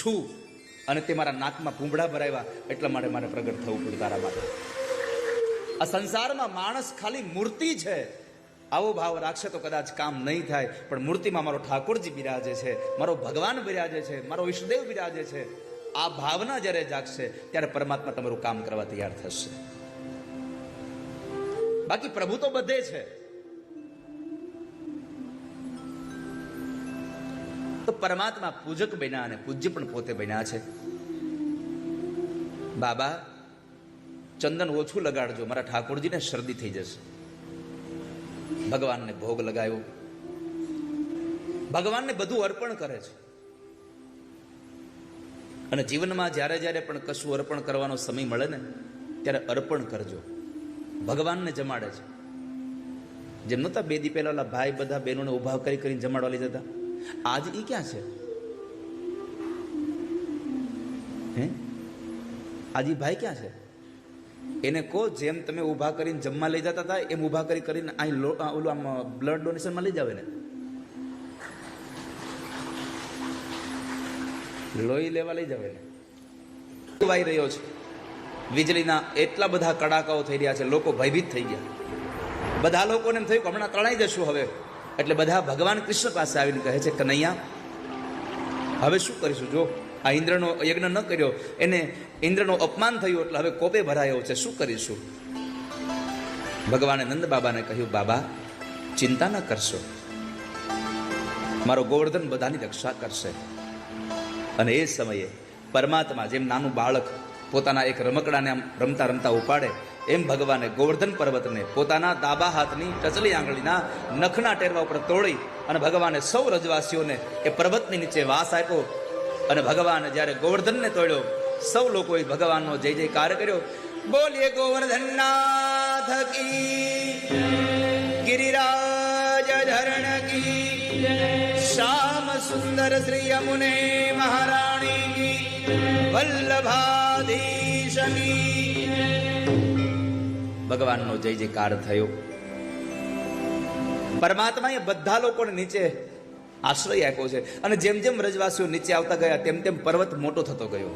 છું અને તે મારા નાકમાં પૂંબડા ભરાવ્યા, એટલા માટે મારે પ્રગટ થવું પડ્યું તારા માટે. આ સંસારમાં માણસ ખાલી મૂર્તિ છે, આવો ભાવ રાખશે તો કદાચ કામ નહીં થાય. પણ મૂર્તિમાં મારો ઠાકોરજી બિરાજે છે, મારો ભગવાન બિરાજે છે, મારો ઈષ્ટદેવ બિરાજે છે. આ ભાવના જ્યારે જાગશે ત્યારે પરમાત્મા તમારું કામ કરવા તૈયાર થશે. બાકી પ્રભુ તો બધે છે. તો પરમાત્મા પૂજક બન્યા અને પૂજ્ય પણ પોતે બન્યા છે. બાબા ચંદન ઓછું લગાડજો, મારા ઠાકોરજીને શરદી થઈ જશે. ભગવાનને ભોગ લગાવ્યો, ભગવાનને બધું અર્પણ કરે છે. અને જીવનમાં જ્યારે જ્યારે પણ કશું અર્પણ કરવાનો સમય મળે ને ત્યારે અર્પણ કરજો. ભગવાનને જમાડે છે. જેમ નહોતા બે દી પહેલા ઓલા ભાઈ બધા બહેનોને ઉભા કરી કરીને જમાડવા લઈ જતા, આજ ઈ ક્યાં છે? હે, આજ ઈ ભાઈ ક્યાં છે? એને કહો જેમ તમે ઉભા કરીને જમવા લઈ જતા હતા એમ ઉભા કરીને અહીં ઓલું આમ બ્લડ ડોનેશનમાં લઈ જાવ ને. લોહી લેવા લઈ જાવ ને. વાઈ રહ્યો છે, વીજળીના એટલા બધા કડાકાઓ થઈ રહ્યા છે, લોકો ભયભીત થઈ ગયા. બધા લોકોને એમ થયું કે હમણાં તણાઈ જશું હવે. એટલે બધા ભગવાન કૃષ્ણ પાસે આવીને કહે છે, કનૈયા હવે શું કરીશું? જો આ ઇન્દ્રનો યજ્ઞ ન કર્યો, એને ઇન્દ્રનું અપમાન થયું, એટલે હવે કોપે ભરાયો છે, શું કરીશું? ભગવાને નંદ બાબાને કહ્યું, બાબા ચિંતા ન કરશો, મારો ગોવર્ધન બધાની રક્ષા કરશે. અને એ સમયે પરમાત્મા જેમ નાનું બાળક પોતાના એક રમકડાને આમ રમતા રમતા ઉપાડે, એમ ભગવાને ગોવર્ધન પર્વતને પોતાના ડાબા હાથની ટચલી આંગળીના નખના ટેરવા ઉપર તોડી અને ભગવાને સૌ રજવાસીઓને એ પર્વતની નીચે વાસ આપ્યો. અને ભગવાને જ્યારે ગોવર્ધનને તોડ્યો, સૌ લોકોએ ભગવાનનો જય જયકાર કર્યો. બોલીએ ગોવર્ધનનાથ કી, ગિરિરાજ ધરણ કી, શ્યામ સુંદર શ્રી યમુને મહારાણી કી, વલ્લભાધીશ કી. ભગવાનનો જય જયકાર થયો. પરમાત્માએ બધા લોકોને નીચે આશ્રય આપ્યો છે. અને જેમ જેમ વ્રજવાસીઓ નીચે આવતા ગયા તેમ તેમ પર્વત મોટો થતો ગયો.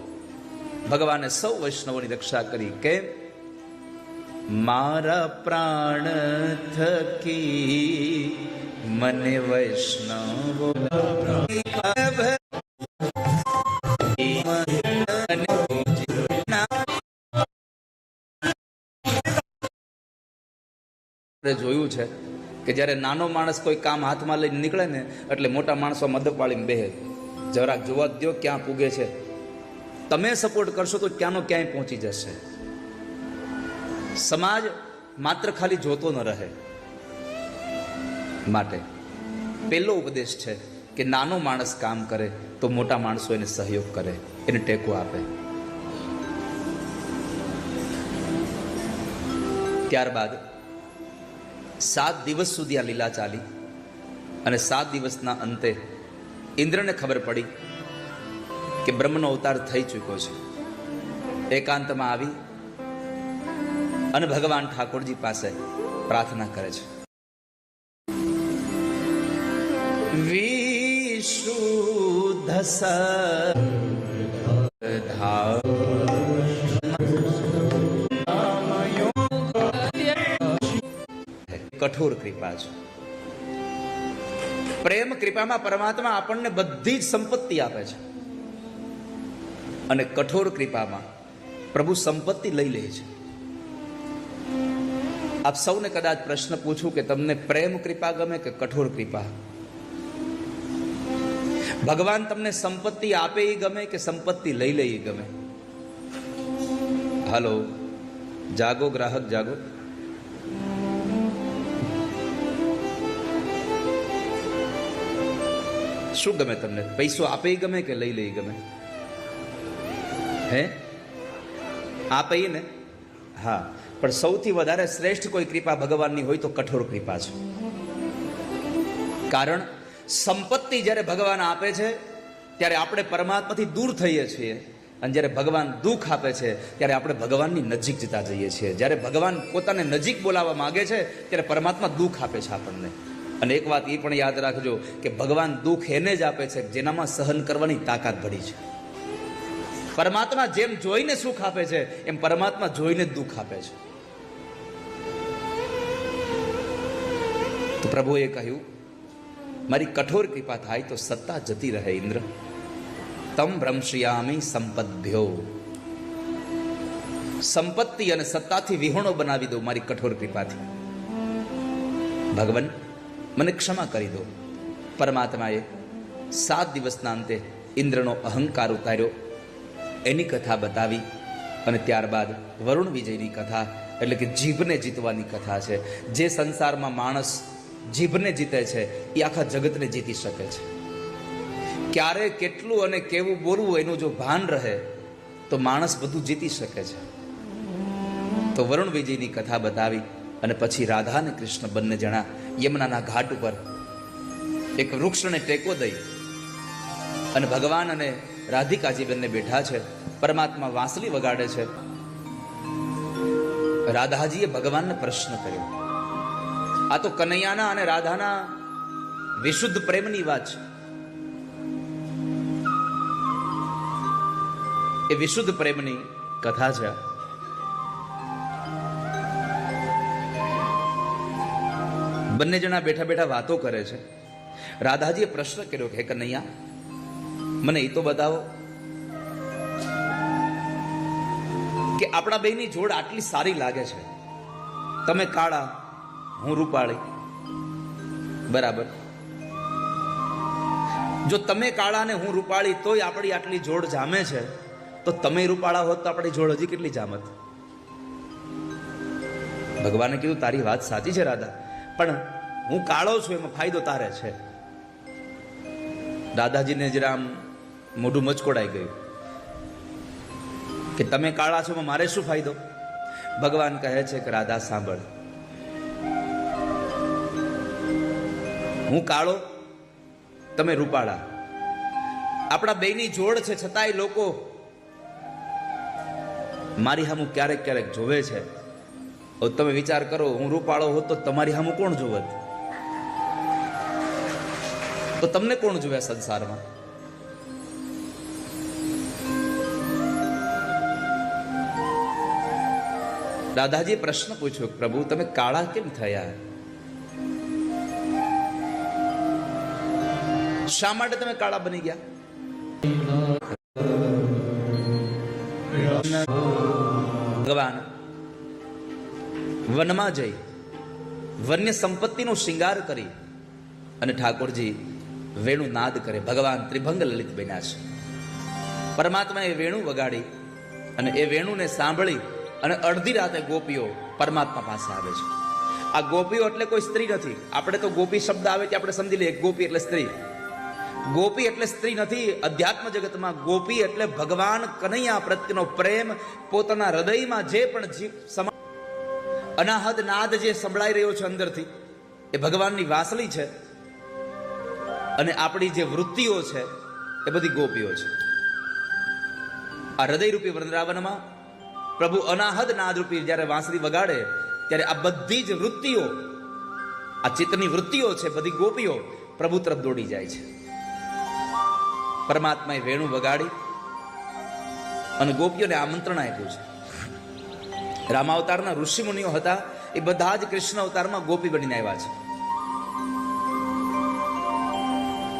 ભગવાને સૌ વૈષ્ણવોની રક્ષા કરી. કેમ? મારા પ્રાણ થકી મને વૈષ્ણવ જોયું છે કે જ્યારે નાનો માણસ કોઈ કામ હાથમાં લઈને નીકળે ને એટલે મોટા માણસો મદદ વાળીને બેહે, જરાક જોવા દો ક્યાં પૂગે છે. તમે સપોર્ટ કરશો તો ક્યાંનો ક્યાંય પહોંચી જશે. સમાજ માત્ર ખાલી જોતો ન રહે. માટે પહેલો ઉપદેશ છે કે નાનો માણસ કામ કરે તો મોટા માણસો એને સહયોગ કરે, એને ટેકો આપે. ત્યારબાદ 7 દિવસ સુધી આ લીલા ચાલી. અને 7 દિવસના અંતે ઇન્દ્રને ખબર પડી કે બ્રહ્મનો અવતાર થઈ ચૂક્યો છે. એકાંતમાં આવી અને ભગવાન ઠાકોરજી પાસે પ્રાર્થના કરે છે. વિશુદ્ધ કઠોર કૃપા છે. પ્રેમ કૃપામાં પરમાત્મા આપણને બધી જ સંપત્તિ આપે છે. અને કઠોર કૃપામાં પ્રભુ સંપત્તિ લઈ લે છે. આપ સૌને કદાચ પ્રશ્ન પૂછું કે તમને પ્રેમ કૃપા ગમે કે કઠોર કૃપા? ભગવાન તમને સંપત્તિ આપે એ ગમે કે સંપત્તિ લઈ લે એ ગમે? હાલો, જાગો ગ્રાહક જાગો. શું ગમે તમને? પૈસો આપે ગમે કે લઈ લે ગમે? હે, આપે ને? હા, પણ સૌથી વધારે શ્રેષ્ઠ કોઈ કૃપા ભગવાનની હોય તો કઠોર કૃપા છે. કારણ સંપત્તિ જ્યારે ભગવાન આપે છે ત્યારે આપણે પરમાત્માથી દૂર થઈએ છીએ, અને જ્યારે ભગવાન દુઃખ આપે છે ત્યારે આપણે ભગવાનની નજીક જતા જઈએ છીએ. જ્યારે ભગવાન પોતાને નજીક બોલાવવા માંગે છે ત્યારે પરમાત્મા દુઃખ આપે છે આપણને. અને એક વાત એ પણ યાદ રાખજો કે ભગવાન દુઃખ એને જ આપે છે જેનામાં સહન કરવાની તાકાત ભળી છે. પરમાત્મા જેમ જોઈને સુખ આપે છે એમ પરમાત્મા જોઈને જ દુઃખ આપે છે. તો પ્રભુએ કહ્યું, મારી કઠોર કૃપા થાય તો સત્તા જતી રહે ઇન્દ્ર. તમ ભ્રંશયામી સંપદ્ભ્યો. સંપત્તિ અને સત્તાથી વિહોણો બનાવી દો મારી કઠોર કૃપાથી. ભગવાન મને ક્ષમા કરી દો. પરમાત્માએ 7 દિવસના અંતે ઇન્દ્રનો અહંકાર ઉતાર્યો, એની કથા બતાવી અને ત્યારબાદ વરુણ વિજયની કથા, એટલે કે જીભને જીતવાની કથા છે. જે સંસારમાં માણસ જીભને જીતે છે એ આખા જગતને જીતી શકે છે. ક્યારે કેટલું અને કેવું બોલવું એનું જો ભાન રહે તો માણસ બધું જીતી શકે છે. તો વરુણ વિજયની કથા બતાવી અને પછી રાધા અને કૃષ્ણ બંને જણા યમુનાના ઘાટ ઉપર એક વૃક્ષને ટેકો દઈ અને ભગવાન અને રાધિકાજી બંને બેઠા છે. પરમાત્મા વાંસળી વગાડે છે. રાધાજીએ ભગવાનને પ્રશ્ન કર્યો. આ તો કનૈયાના અને રાધાના વિશુદ્ધ પ્રેમની વાત છે. એ વિશુદ્ધ પ્રેમની કથા છે. બંને જણા બેઠા બેઠા વાતો કરે છે. રાધાજીએ પ્રશ્ન કર્યો કે હે કનૈયા, મને એ તો બતાવો કે આપણા બેની જોડ આટલી સારી લાગે છે. તમે કાળા, હું રૂપાળી, બરાબર. જો તમે કાળા ને હું રૂપાળી તોય આપણી આટલી જોડ જામે છે, તો તમે રૂપાળા હોત તો આપણી જોડ હજી કેટલી જામત. ભગવાને કીધું, તારી વાત સાચી છે રાધા, પણ હું કાળો છું એમાં ફાયદો તારે છે. દાદાજીને જરા આમ મોઢું મચકોડાઈ ગયું કે તમે કાળા છો મારે શું ફાયદો. ભગવાન કહે છે કે રાધા સાંભળ, હું કાળો, તમે રૂપાળા, આપણા બેની જોડ છે, છતાંય લોકો મારી સામું ક્યારેક ક્યારેક જોવે છે. હવે તમે વિચાર કરો, હું રૂપાળો હોત તો તમારી સામું કોણ જોવત? તો તમને કોણ જોવે સંસારમાં? દાદાજીએ પ્રશ્ન પૂછ્યો, પ્રભુ તમે કાળા કેમ થયા? શા માટે તમે કાળા બની ગયા? ભગવાન વનમાં જઈ વન્ય સંપત્તિનો શિંગાર કરી અને ઠાકોરજી વેણુ નાદ કરે. ભગવાન ત્રિભંગ લલિત બન્યા છે. પરમાત્માએ વેણુ વગાડી અને એ વેણુને સાંભળી અને અડધી રાતે ગોપીઓ પરમાત્મા પાસે આવે છે. આ ગોપીઓ એટલે કોઈ સ્ત્રી નથી. આપણે તો ગોપી શબ્દ આવે કે આપણે સમજી લઈએ ગોપી એટલે સ્ત્રી. ગોપી એટલે સ્ત્રી નથી. અધ્યાત્મ જગતમાં ગોપી એટલે ભગવાન કનૈયા પ્રત્યેનો પ્રેમ, પોતાના હૃદયમાં જે પણ જીવ અનાહદ નાદ જે સંભળાઈ રહ્યો છે અંદરથી, એ ભગવાનની વાસળી છે. અને આપણી જે વૃત્તિઓ છે એ બધી ગોપીઓ છે. આ હૃદયરૂપી વૃંદાવનમાં પ્રભુ અનાહદ નાદરૂપી જ્યારે વાંસળી વગાડે ત્યારે આ બધી જ વૃત્તિઓ, આ ચિત્તની વૃત્તિઓ છે, બધી ગોપીઓ પ્રભુ તરફ દોડી જાય છે. પરમાત્માએ વેણુ વગાડી અને ગોપીઓને આમંત્રણ આપ્યું છે. રામાવતારના ઋષિ મુનિઓ હતા, એ બધા જ કૃષ્ણ અવતારમાં ગોપી બનીને આવ્યા છે.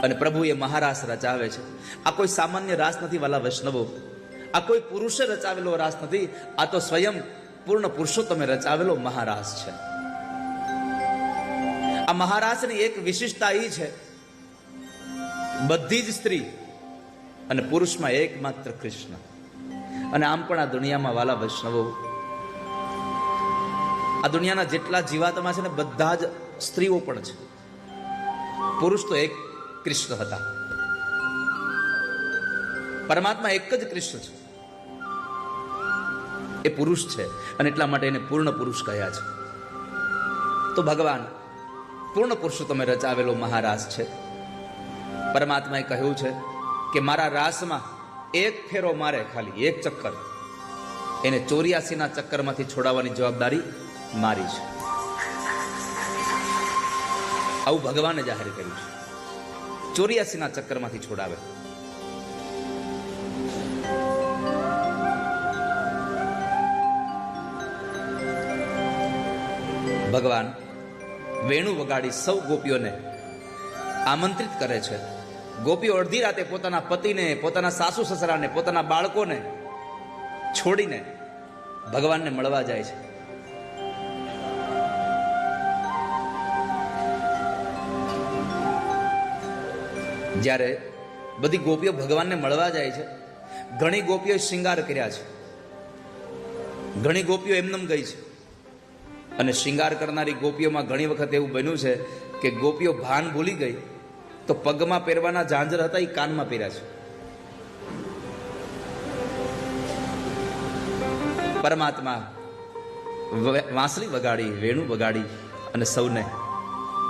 અને પ્રભુ એ મહારાસ રચાવે છે. આ કોઈ સામાન્ય રાસ નથી વાલા વૈષ્ણવો. આ કોઈ પુરુષે રચાવેલો રાસ નથી. આ તો સ્વયં પૂર્ણ પુરુષોત્તમે રચાવેલો મહારાસ છે. આ મહારાસની એક વિશિષ્ટતા એ છે, બધી જ સ્ત્રી અને પુરુષમાં એકમાત્ર કૃષ્ણ. અને આમ પણ આ દુનિયામાં વાલા વૈષ્ણવો, આ દુનિયાના જેટલા જીવાત્મા છે ને બધા જ સ્ત્રીઓ પણ છે. પુરુષ તો એક કૃષ્ણ હતા. પરમાત્મા એક જ કૃષ્ણ છે, એ પુરુષ છે અને એટલા માટે એને પૂર્ણ પુરુષ કહ્યા છે. તો ભગવાન પૂર્ણ પુરુષોત્તમે રચાવેલો મહારાસ છે. પરમાત્માએ કહ્યું છે કે મારા રાસમાં એક ફેરો મારે, ખાલી એક ચક્કર, એને 84ના ચક્કરમાંથી છોડાવવાની જવાબદારી મારી છે. આવું ભગવાને જાહેર કર્યું છે. 84ના ચક્કરમાંથી છોડાવે. ભગવાન વેણુ વગાડી સૌ ગોપીઓને આમંત્રિત કરે છે. ગોપીઓ અડધી રાતે પોતાના પતિને, પોતાના સાસુ સસરાને, પોતાના બાળકોને છોડીને ભગવાનને મળવા જાય છે. જ્યારે બધી ગોપીઓ ભગવાનને મળવા જાય છે, ઘણી ગોપીઓ શૃંગાર કર્યા છે, ઘણી ગોપીઓ એમનેમ ગઈ છે. અને શૃંગાર કરનારી ગોપીઓમાં ઘણી વખત એવું બન્યું છે કે ગોપીઓ ભાન ભૂલી ગઈ તો પગમાં પહેરવાના ઝાંઝર હતા એ કાનમાં પહેર્યા છે. પરમાત્મા વાંસળી વગાડી, વેણુ વગાડી અને સૌને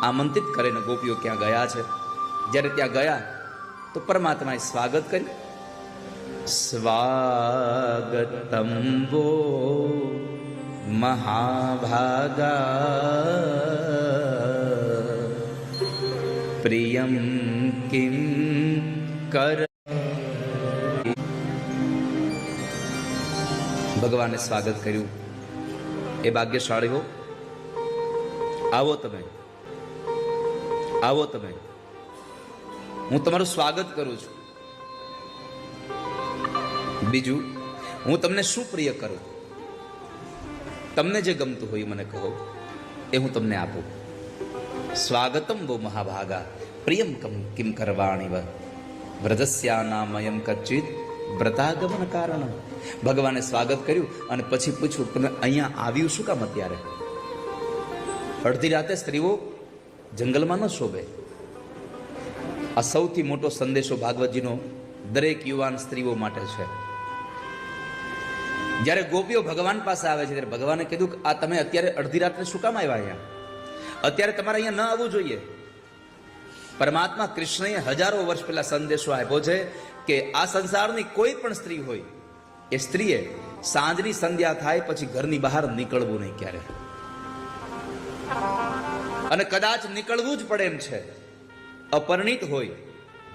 આમંત્રિત કરીને ગોપીઓ ક્યાં ગયા છે. જ્યારે ત્યાં ગયા તો પરમાત્માએ સ્વાગત કર્યું. સ્વાગતમ વો મહાભાગા પ્રિયમ કિમ કર. ભગવાને સ્વાગત કર્યું. એ ભાગ્યશાળીઓ, આવો તમે, આવો તમે, હું તમારું સ્વાગત કરું છું. બીજું, હું તમને શું પ્રિય કરું? તમને જે ગમતું હોય મને કહો, એ હું તમને આપું. સ્વાગતમ વો મહાભાગા પ્રિયમ કિમ કરવાણી વ્રજસ્યાનામયમ કચ્ચિત વ્રતાગમન કારણ. ભગવાને સ્વાગત કર્યું અને પછી પૂછ્યું, તમે અહીંયા આવ્યું શું કામ અત્યારે? અડધી રાતે સ્ત્રીઓ જંગલમાં ન શોભે. આ સૌથી મોટો સંદેશો ભાગવતજીનો દરેક યુવાન સ્ત્રીઓ માટે છે. જ્યારે ગોપીઓ ભગવાન પાસે આવે છે ત્યારે ભગવાને કીધું કે આ તમે અત્યારે અડધી રાત્રે શું કામ આવ્યા અહીંયા? અત્યારે તમારે અહીંયા ન આવવું જોઈએ. પરમાત્મા કૃષ્ણએ હજારો વર્ષ પહેલા સંદેશો આપ્યો છે કે આ સંસારની કોઈ પણ સ્ત્રી હોય, એ સ્ત્રીએ સાંજની સંધ્યા થાય પછી ઘરની બહાર નીકળવું નહીં ક્યારે. અને કદાચ નીકળવું જ પડે એમ છે, અપરિણિત હોય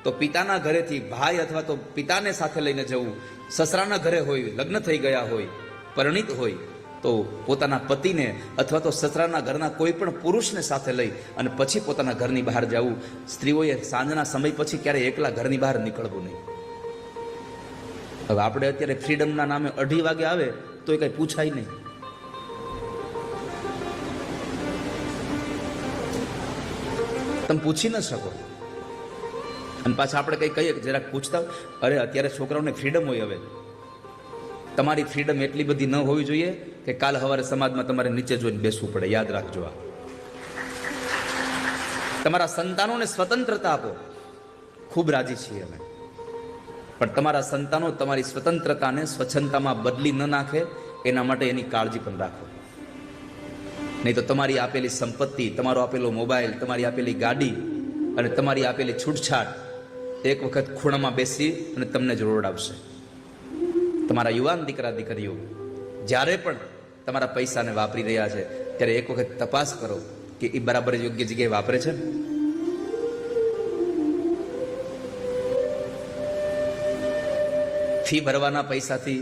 તો પિતાના ઘરેથી ભાઈ અથવા તો પિતાને સાથે લઈને જવું, સસરાના ઘરે હોય, લગ્ન થઈ ગયા હોય, પરિણિત હોય તો પોતાના પતિને અથવા તો સસરાના ઘરના કોઈ પણ પુરુષને સાથે લઈ અને પછી પોતાના ઘરની બહાર જવું. સ્ત્રીઓએ સાંજના સમય પછી ક્યારેય એકલા ઘરની બહાર નીકળવું નહીં. હવે આપણે અત્યારે ફ્રીડમના નામે 2:30 વાગે આવે તો એ કઈ પૂછાય નહીં. તમે પૂછી ન શકો. અને પાછા આપણે કઈ કહીએ જરાક પૂછતા, અરે અત્યારે છોકરાઓને ફ્રીડમ હોય. હવે તમારી ફ્રીડમ એટલી બધી ન હોવી જોઈએ કે કાલ સવારે સમાજમાં તમારે નીચે જોઈને બેસવું પડે. યાદ રાખજો. આ તમારા સંતાનોને સ્વતંત્રતા આપો. ખૂબ રાજી છીએ અમે, પણ તમારા સંતાનો તમારી સ્વતંત્રતાને સ્વચ્છંદતામાં બદલી ન નાખે એના માટે એની કાળજી પણ રાખો. નહીં તો તમારી આપેલી સંપત્તિ, તમારો આપેલો મોબાઈલ, તમારી આપેલી ગાડી અને તમારી આપેલી છૂટછાટ એક વખત ખૂણામાં બેસી અને તમને જ રોડાવશે. તમારા યુવાન દીકરા દીકરીઓ જ્યારે પણ તમારા પૈસાને વાપરી રહ્યા છે ત્યારે એક વખત તપાસ કરો કે એ બરાબર યોગ્ય જગ્યાએ વાપરે છે. ફી ભરવાના પૈસાથી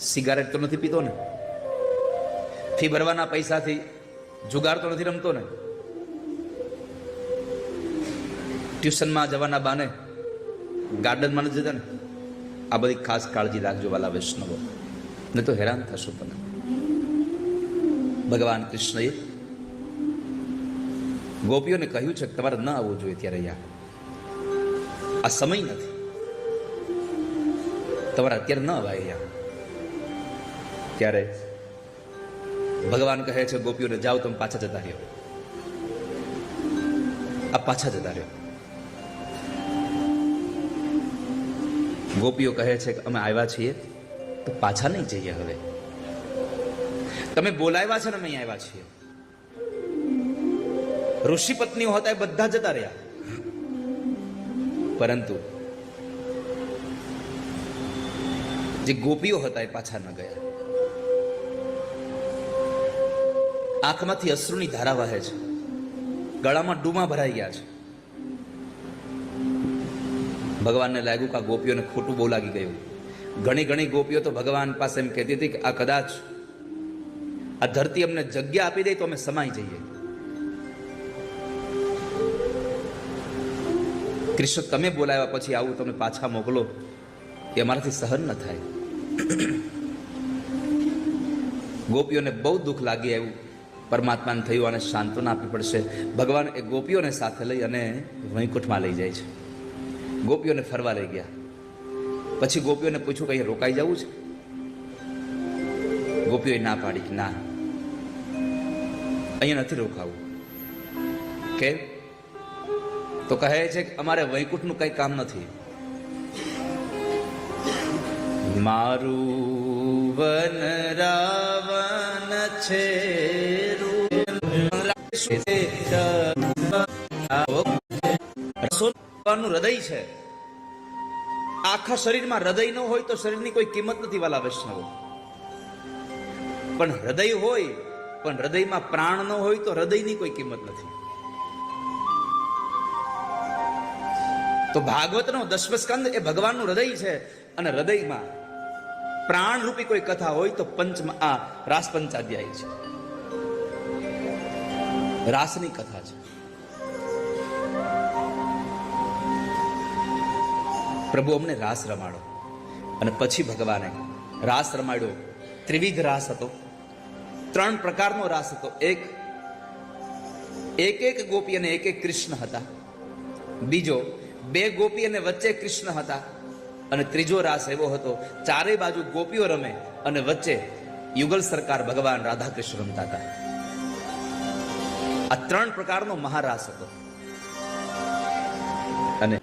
સિગારેટ તો નથી પીતો ને? ફી ભરવાના પૈસાથી જુગાર તો નથી રમતો ને? ટ્યુશનમાં જવાના બાને ગાર્ડનમાં નથી જતા ને? આ બધી ખાસ કાળજી રાખજો વાલા વૈષ્ણવો, નહીં તો હેરાન થશો તમે. ભગવાન કૃષ્ણએ ગોપીઓને કહ્યું છે કે તમારે ન આવવું જોઈએ ત્યારે. અહીંયા આ સમય નથી, તમારે અત્યારે ન અવાય અહીંયા. ત્યારે ભગવાન કહે છે ગોપીઓને, જાઓ તમે પાછા જતા રહ્યો. આ પાછા જતા રહ્યો. ગોપીઓ કહે છે કે અમે આવ્યા છીએ તો પાછા નહીં જઈએ. હવે તમે બોલાવ્યા છે ને અમે અહીં આવ્યા છીએ. ઋષિ પત્નીઓ હતા એ બધા જતા રહ્યા, પરંતુ જે ગોપીઓ હતા એ પાછા ન ગયા. આંખમાંથી અશ્રુની ધારા વહે છે, ગળામાં ડૂમા ભરાઈ ગયા છે. ભગવાનને લાગ્યું કે આ ગોપીઓને ખોટું બહુ લાગી ગયું. ઘણી ગોપીઓ તો ભગવાન પાસે એમ કહેતી હતી કે આ કદાચ આ ધરતી અમને જગ્યા આપી દે તો અમે સમાઈ જઈએ. કૃષ્ણ તમે બોલાવ્યા પછી આવું તમે પાછા મોકલો એ અમારાથી સહન ન થાય. ગોપીઓને બહુ દુઃખ લાગી આવ્યું. પરમાત્માને થયું આને સાંત્વના આપવી પડશે. ભગવાન એ ગોપીઓને સાથે લઈ અને વૈકુંઠમાં લઈ જાય છે. ગોપીઓને ફરવા લઈ ગયા. પછી ગોપીઓને પૂછ્યું કે અહીંયા રોકાઈ જવું છે? ગોપીઓએ ના પાડી કે ના, અહીંયા નથી રોકાવું. કેમ? તો કહે છે કે અમારે વૈકુંઠનું કઈ કામ નથી. મારું વન રાવણ છે, હૃદય છે. આખા શરીરમાં હૃદય ન હોય તો શરીરની કોઈ કિંમત નથી વાલા વૈષ્ણવો. પણ હૃદય હોય, પણ હૃદયમાં પ્રાણ ન હોય તો હૃદયની કોઈ કિંમત નથી. તો ભાગવતનો 10મો સ્કંદ એ ભગવાનનું હૃદય છે. અને હૃદયમાં પ્રાણ રૂપી કોઈ કથા હોય તો રાસ પંચાધ્યાય છે. રાસની કથા છે. પ્રભુ અમને રાસ રમાડો. અને પછી ભગવાને રાસ રમાડ્યો. ત્રિવિધ રાસ હતો. 3 પ્રકારનો રાસ હતો. એક ગોપી અને એક કૃષ્ણ હતા. બીજો 2 ગોપી અને વચ્ચે કૃષ્ણ હતા. અને ત્રીજો રાસ એવો હતો, ચારે બાજુ ગોપીઓ રમે અને વચ્ચે યુગલ સરકાર ભગવાન રાધા કૃષ્ણ રમતા હતા. આ 3 પ્રકારનો મહારાસ હતો. અને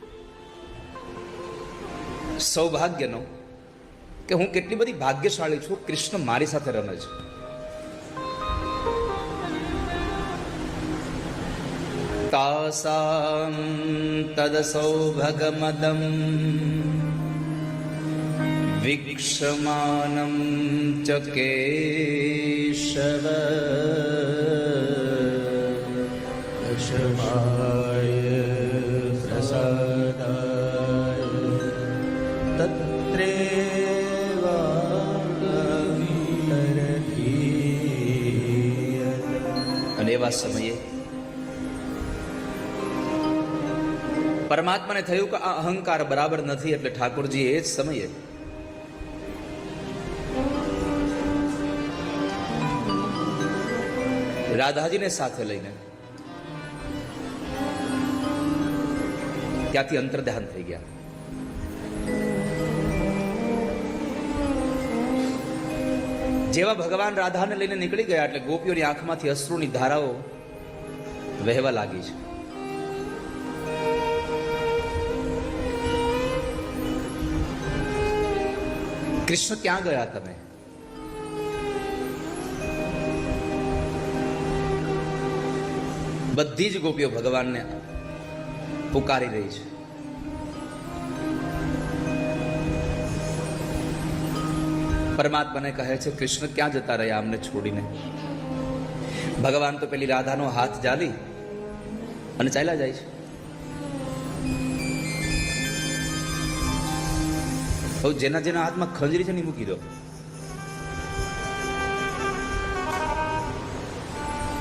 સૌભાગ્યનો કે હું કેટલી બધી ભાગ્યશાળી છું, કૃષ્ણ મારી સાથે રમે છે. તાસામ તદ સૌભગમદમ વિક્ષમાનમ ચ કેશવ ક્ષમાય પ્રસાદાય અને એવા સમયે પરમાત્માને થયું કે આ અહંકાર બરાબર નથી. એટલે ઠાકોરજી એ જ સમયે રાધાજીને સાથે લઈને ત્યાંથી અંતર્ધ્યાન થઈ ગયા. જેવા ભગવાન રાધાને લઈને નીકળી ગયા એટલે ગોપીઓની આંખમાંથી અશ્રુની ધારાઓ વહેવા લાગી છે. કૃષ્ણ ક્યાં ગયા તમે? બધી જ ગોપીઓ ભગવાનને પુકારી રહી છે. પરમાત્માને કહે છે કૃષ્ણ ક્યાં જતા રહ્યા અમને છોડીને? ભગવાન તો પેલી રાધાનો હાથ જાલી અને ચાલ્યા જાય છે. હવે જેના જેના હાથમાં ખંજરી છે ને મૂકી દો.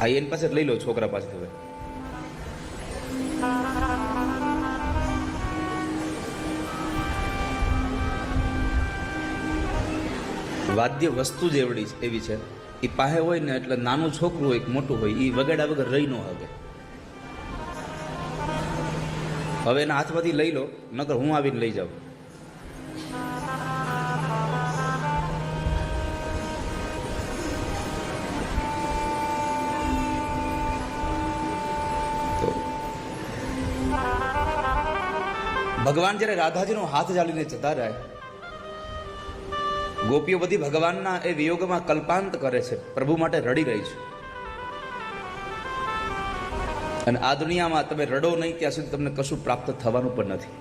આ એની પાસે લઈ લો, છોકરા પાસે. હવે વાદ્ય વસ્તુ જ એવી છે, એ પાસે હોય ને એટલે નાનું છોકરું હોય મોટું હોય એ વગાડ્યા વગર રહી ન શકે. હવે એના હાથમાંથી લઈ લો, નકર હું આવીને લઈ જાઉં. ભગવાન જ્યારે રાધાજીનો હાથ જાળીને જતા રહ્યા, ગોપીઓ બધી ભગવાનના એ વિયોગમાં કલ્પાંત કરે છે, પ્રભુ માટે રડી રહી છે. અને આ દુનિયામાં તમે રડો નહીં ત્યાં સુધી તમને કશું પ્રાપ્ત થવાનું પણ નથી.